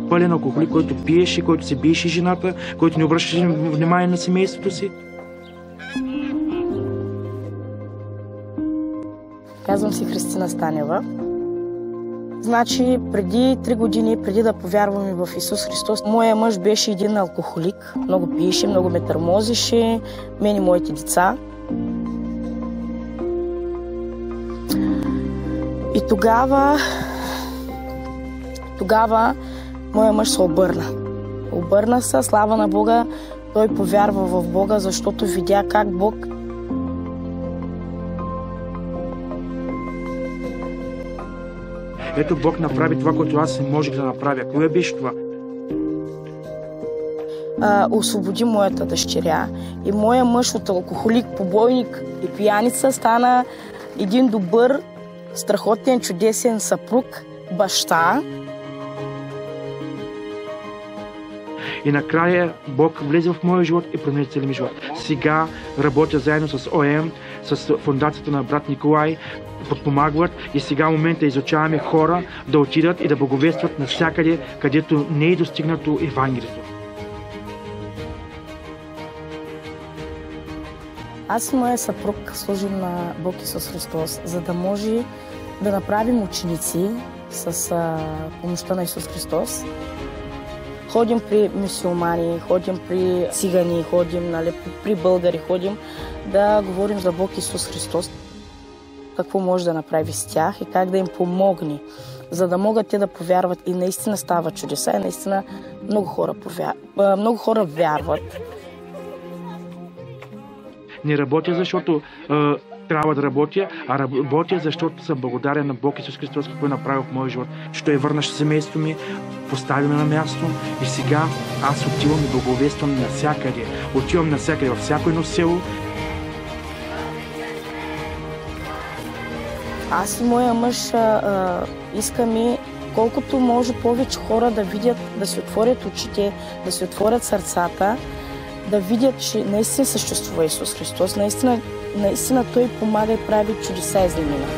пълен алкохолик, който пиеше, който се биеше жената, който не обръщаше внимание на семейството си. Казвам се Христина Станева. Значи, преди 3 години, преди да повярваме в Исус Христос, моя мъж беше един алкохолик. Много пиеше, много ме тормозеше, мен и моите деца. И тогава моя мъж се обърна. Обърна се, слава на Бога, той повярва в Бога, защото видя как Бог ето Бог направи това, което аз не можех да направя. Кое беше това? Освободи моята дъщеря. И моя мъж от алкохолик, побойник и пияница стана един добър, страхотен, чудесен съпруг, баща. И накрая Бог влезе в моя живот и промени целия ми живот. Сега работя заедно с ОМ, с фондацията на брат Николай, подпомагат и сега в момента изучаваме хора да отидат и да благовестват навсякъде, където не е достигнато Евангелието. Аз и моя съпруг служим на Бог Исус Христос, за да може да направим ученици с помощта на Исус Христос. Ходим при мюсюлмани, ходим при цигани, ходим при българи, ходим да говорим за Бог Исус Христос. Какво може да направи с тях и как да им помогне, за да могат те да повярват. И наистина става чудеса и наистина много хора вярват. Не работя, защото трябва да работя, а работя, защото съм благодарен на Бог Исус Христос, какво е направил в моя живот. Че Той върнаше семейството ми, постави ме на място и сега аз отивам и благовествам навсякъде. Отивам навсякъде, във всяко едно село. Аз и моя мъж искаме колкото може повече хора да видят, да си отворят очите, да си отворят сърцата, да видят, че наистина съществува Исус Христос, наистина Той помага и прави чудеса и знамения.